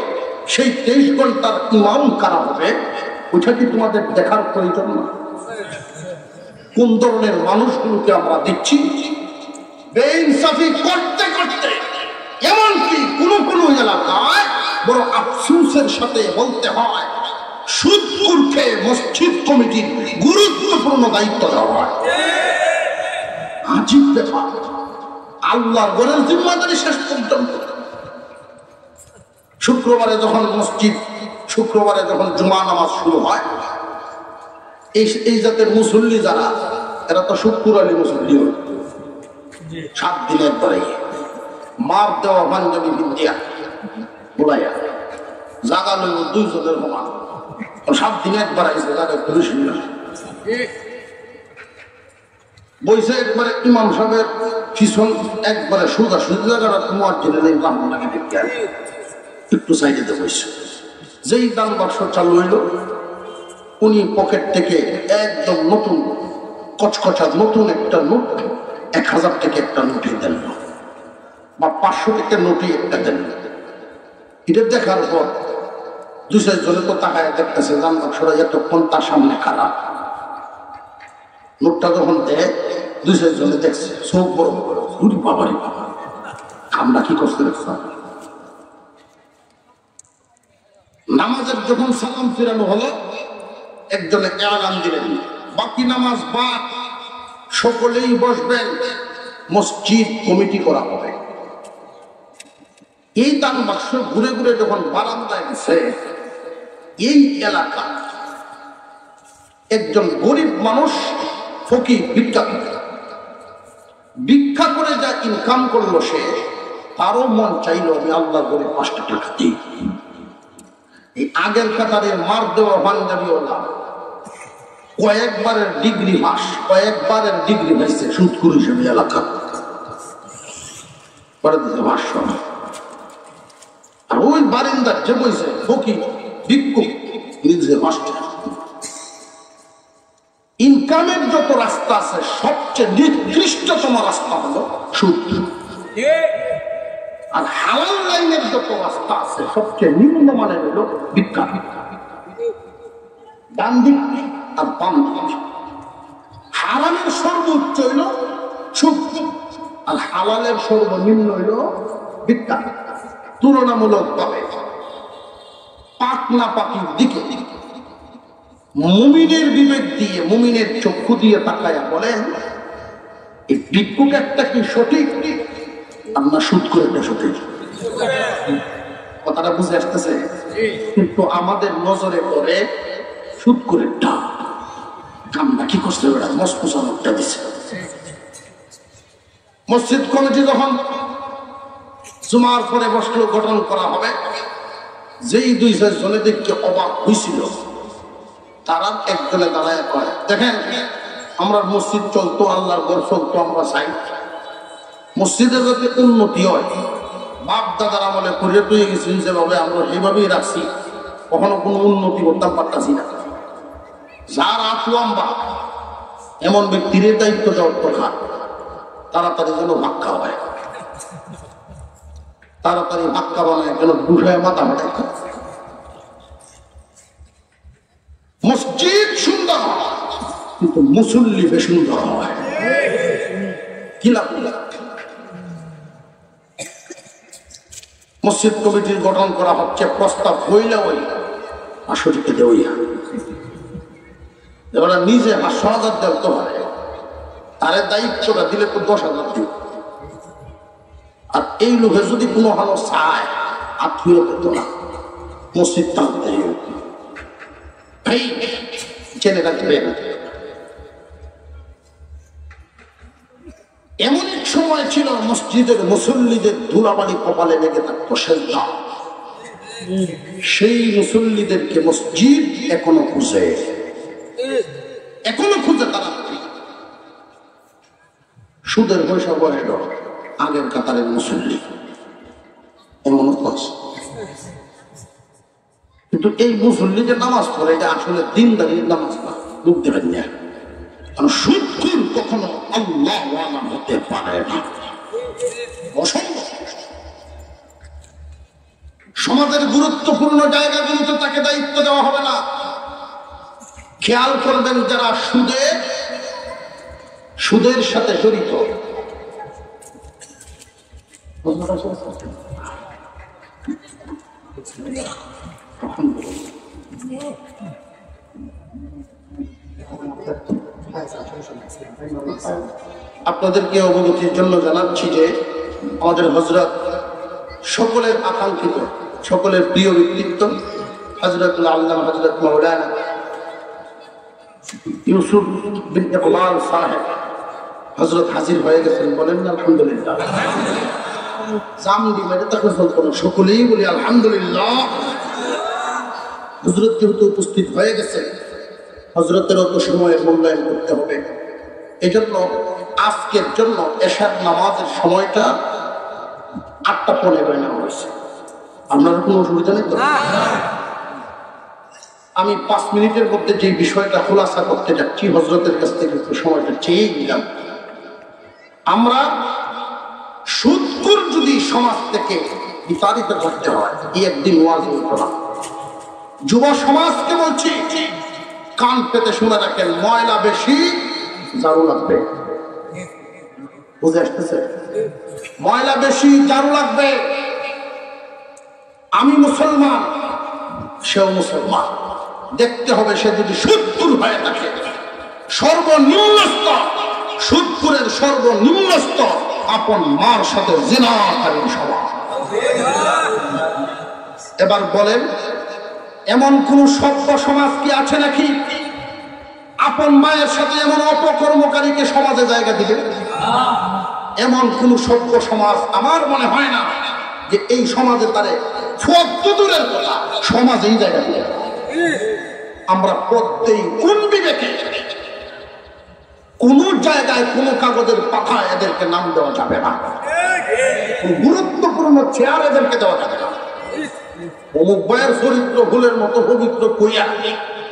সেই 23 ঘন্টার ইমাম কারা হবে ওইটা কি তোমাদের দেখার প্রয়োজন না? কোন ধরনের মানুষগুলোকে আমরা দিচ্ছি বেইনসাফি করতে করতে, এমনকি কোন এলাকায় বড় আফসোসের সাথে বলতে হয় সুদখোরকে মসজিদ কমিটির গুরুত্বপূর্ণ দায়িত্ব দেওয়া হয়। আজীব ব্যাপার। আল্লাহর ঘরের জিম্মাদারি শেষ পর্যন্ত। শুক্রবারে যখন জুমা নামাজ শুরু হয়, এই জাতের মুসল্লি যারা, এরা তো শুক্র আলী মুসল্লি হল। 7 দিনের পরে মার দেওয়া পাঞ্জাবি বিদ্যা বলাইয়া জাগা লইব 2 জনের সমান। 7 দিনে একবার আইসে জায়গায় পুলিশ বইসে একবারে ইমাম সাহেবের পিছন একবারে সোজা জায়গাটা তোমার জেনে নেই ব্রাহ্মণাকে দেখতে একটু সাইডে বসে। যেই দান বাক্স চালু হইল, উনি পকেট থেকে একদম নতুন কচকচা নতুন একটা নোট, 1000 থেকে একটা নোটই দেন বা 500 থেকে নোটই একটা দেন। এটা দেখার পর 2-4 জনে তো তাকায় দেখতেছে দান বাক্সরা এতক্ষণ তার সামনে খারাপ। নোটটা যখন দেয় 2-4 জনে দেখছে, চোখ বড় বড়, বাবারে বাবা, আমরা কি করতে দেখলাম। নামাজের যখন সালাম ফিরানো হলো, একজনে এলান দিলেন বাকি নামাজ বাদ, সকলেই বসবেন, মসজিদ কমিটি করা হবে। এই দান বাক্স ঘুরে ঘুরে যখন বারান্দায় গেছে, এই এলাকা একজন গরিব মানুষ ফকির ভিক্ষা করে যা ইনকাম করলো, সে তারও মন চাইল আমি আল্লাহ করে 5 টাকা দিই। এই আগের কাতারে মার দেওয়া পাঞ্জাবিওয়ালা কয়েকবারের ডিগ্রি পাইছে সুদখোর হিসেবে এলাকা করে দিতে ভাষ্য। আর ওই বারিন্দার যে বইছে ফকির ভিক্ষুক নিজে মাস্টার। ইনকামের যত রাস্তা আছে সবচেয়ে নিকৃষ্টতম রাস্তা হলো সুদ, আর হালাল লাইনের যত রাস্তা আছে সবচেয়ে নিম্নমানের হলো ভিক্ষা। ডান দিক আর বাম দিক। হারামের সর্বোচ্চ হইল সুদ, আর হালালের সর্বনিম্ন হইল ভিক্ষা। তুলনামূলক ভাবে পাক না পাকির দিকে মুমিনের বিবেক দিয়ে, মুমিনের চক্ষু দিয়ে তাকায়া বলেন এই ভিক্ষুক একটা কি সঠিক আর না সুদ করে একটা সঠিক? কথাটা বুঝে আসতেছে? কিন্তু আমাদের নজরে পড়ে সুদ করে কামনা কি করছে, ওরা মসকুসানোটা দিছে। মসজিদ কমিটি যখন জুমার পরে বসলো, গঠন করা হবে, যেই 2-4 জনে দেখতে অবাক হয়েছিল, তারা একজনে দাঁড়ায় কয় দেখেন আমরা মসজিদ চলতো, আল্লাহর ঘর চলতো, আমরা চাই মসজিদের যাতে উন্নতি হয়। বাপ দাদার আমলে করে পেয়ে গেছি যেভাবে আমরা সেইভাবেই রাখছি, কখনো কোনো উন্নতি করতে পারতাছি না। যার হাত লম্বা এমন ব্যক্তির দায়িত্ব দেওয়ার কথা, তাড়াতাড়ি যেন ভাক্কা হয়, তাড়াতাড়ি ভাক্কা বানায় যেন দুষায় মাথা মাথায়। মসজিদ সুন্দর হয় কিন্তু মুসল্লি বেসুন্দর হয়। কি লাভ? মসজিদ কমিটির গঠন করা হচ্ছে, প্রস্তাব হইলে ওই 500 টাকা দেওয়া, এবার নিজে 500,000 দেওয়া হয়, তার দায়িত্বটা দিলে তো 10,000 দিন। আর এই লোকে যদি কোনো ভালো চায় আত্মীয় পেত না, মসজিদ টানতে জেনে রাখবেন। এমন এক সময় ছিল মসজিদের মুসল্লিদের ধুলাবালি কপালে লেগে থাকতো, সেজদা সেই মুসল্লিদেরকে মসজিদ এখনো খুঁজে তারা। সুদের পয়সা বলে আগের কাতারের মুসল্লি এমন আছে, কিন্তু এই মুসল্লি যে নামাজ পড়ে এটা আসলে দিনদারির নামাজ না, লোক দেবেন না। কারণ সুদখোর কখনো আল্লাহ ওয়ালা হতে পারে না, অসম্ভব। সমাজের গুরুত্বপূর্ণ জায়গাগুলোতে তাকে দায়িত্ব দেওয়া হবে না। খেয়াল করবেন যারা সুদের সাথে জড়িত, আপনাদেরকে অবগতির জন্য জানাচ্ছি যে আমাদের হযরত সকলের আকাঙ্ক্ষিত, সকলের প্রিয় ব্যক্তিত্ব হযরতুল আল্লামা হযরত মাওলানা ইউসুফ বিন ইকবাল সাহেব হযরত হাজির হয়ে গেছেন। বলেন না আলহামদুলিল্লাহ। জামদি মেরে তাকে বলতো সকলেই বলি আলহামদুলিল্লাহ। হযরত যেহেতু উপস্থিত হয়ে গেছে, হযরতের অত সময়ের মূল্যায়ন করতে হবে। এই জন্য আজকের জন্য এশার নামাজের সময়টা 8:15 নেওয়া হয়েছে। আপনার কোনো অসুবিধা নেই তো? আমি 5 মিনিটের মধ্যে যে বিষয়টা খোলাসা করতে যাচ্ছি, হযরতের কাছ থেকে একটু সময়টা চেয়ে নিলাম। আমরা সুদখোর যদি সমাজ থেকে বিতাড়িত করতে হয়, এই একদিন ওয়াজ হতো না। যুব সমাজকে বলছি, কান পেতে শুনে রাখেন, ময়লা বেশি ঝাড়ু লাগবে। বুঝে আসতেছে? ময়লা বেশি ঝাড়ু লাগবে। আমি মুসলমান, সেও মুসলমান। দেখতে হবে সে যদি সুদখোর হয়ে থাকে, সর্বনিম্ন স্তর, সুদখোরের সর্বনিম্ন স্তর আপন মার সাথে জিনাকারী সমান। এবার বলেন, এমন কোন সভ্য সমাজ কি আছে নাকি আপন মায়ের সাথে এমন অপকর্মকারীকে সমাজে জায়গা দিবে? এমন কোন সভ্য সমাজ আমার মনে হয় না যে এই সমাজে তারে দূরের কথা সমাজেই জায়গা দিবে। আমরা প্রত্যেক কোন বিবেকে কোন জায়গায় কোন কাগজের পাতায় এদেরকে নাম দেওয়া যাবে না, গুরুত্বপূর্ণ চেয়ার এদেরকে দেওয়া যাবে না। অমুক বয়ের চরিত্র ফুলের মতো পবিত্র কইয়া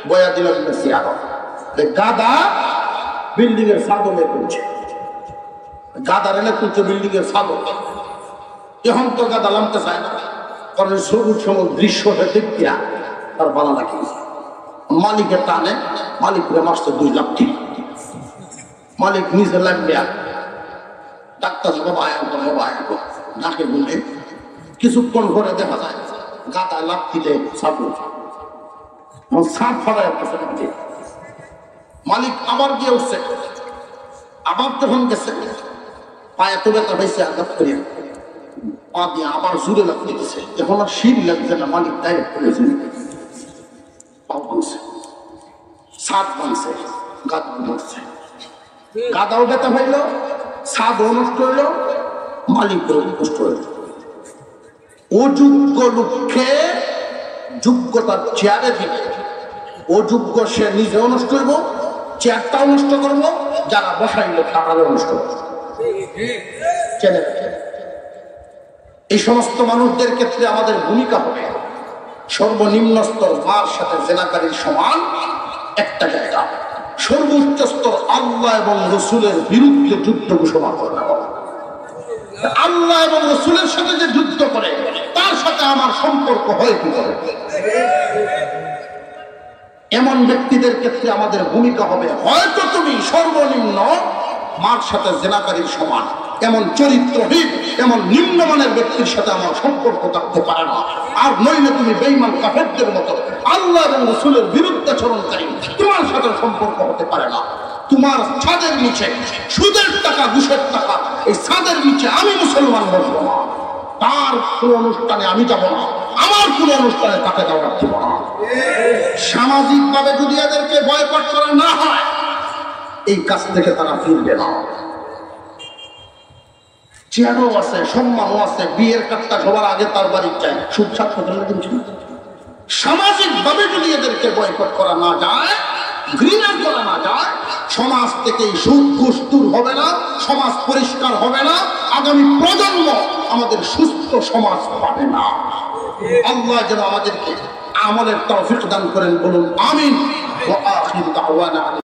বয়া দিলেন চেয়ার। গাদা বিল্ডিং এর সাদলে করছে, গাদার এনে করছে বিল্ডিং এর সাদল। এখন তো গাদা নামতে চায় না, কারণ সবুজ সমল দৃশ্য দেখিয়া তার ভালো লাগে। মালিকের টানে মালিকের মাসে 2 লাখ ঠিক, মালিক নিজে লাগবে। ডাক্তার ডাকে বলে কিছুক্ষণ করে দেখা যায় গাদা লাভ দিলে সাপ ফলায় মালিক আবার গিয়ে উঠছে, আবার তখন গেছে পায়ে তো ব্যথা হয়েছে, আঘাত করিয়া পা দিয়ে আবার জুড়ে লাভ দিতেছে। এখন আর শির লাগছে না, মালিক ডাইরেক্ট করেছে, পাও ভাঙছে, সাপ ভাঙছে, গাদ ভাঙছে, গাদাও ব্যথা হইল, ছাদও নষ্ট হইল, মালিকও নষ্ট হইল। অযোগ্য লোককে যোগ্যতার চেয়ারে দিবে, অযোগ্য সে নিজেও নষ্ট হইব, চেয়ারটাও নষ্ট করব, যারা বসাইল টাকাও নষ্ট করব। এই সমস্ত মানুষদের ক্ষেত্রে আমাদের ভূমিকা হবে সর্বনিম্ন স্তর মার সাথে জেনাকারীর সমান একটা জায়গা, সর্বোচ্চ স্তর আল্লাহ এবং রসুলের বিরুদ্ধে যুদ্ধ ঘোষণা করে। আল্লাহ এবং রসুলের সাথে যে যুদ্ধ করে তার সাথে আমার সম্পর্ক হয় কি করে? এমন ব্যক্তিদের ক্ষেত্রে আমাদের ভূমিকা হবে, হয়তো তুমি সর্বনিম্ন মার সাথে জেনাকারীর সমান, এমন চরিত্রহীন এমন নিম্নমানের ব্যক্তির সাথে আমার সম্পর্ক থাকতে পারে না। আর নইলে তুমি বেঈমান কাফেরদের মতো আল্লাহ এবং রাসূলের বিরুদ্ধাচরণকারী, তোমার সাথে সম্পর্ক হতে পারে না। তোমার ছাদের নিচে সুদের টাকা, ঘুষের টাকা, এই ছাদের নিচে আমি মুসলমান বসবো না, তার কোন অনুষ্ঠানে আমি যাব না, আমার কোন অনুষ্ঠানে তাকে দাওয়াত দিব না। সামাজিক ভাবে যদি এদেরকে বয়কট করা না হয়, এই কাজ থেকে তারা ফিরবে না। চেয়ারও আছে, সম্মানও আছে, বিয়ের কাজটা সবার আগে তার বাড়ির চাই। সুদ সাত সামাজিক ভাবে যদি এদেরকে বয়কট করা না যায়, ঘৃণা করা না যায়, সমাজ থেকে সুদ ঘুষ দূর হবে না, সমাজ পরিষ্কার হবে না, আগামী প্রজন্ম আমাদের সুস্থ সমাজ পাবে না। আল্লাহ যেন আমাদেরকে আমলের তৌফিক দান করেন, বলুন আমিন। ওয়া আখিরু দাওয়ানা।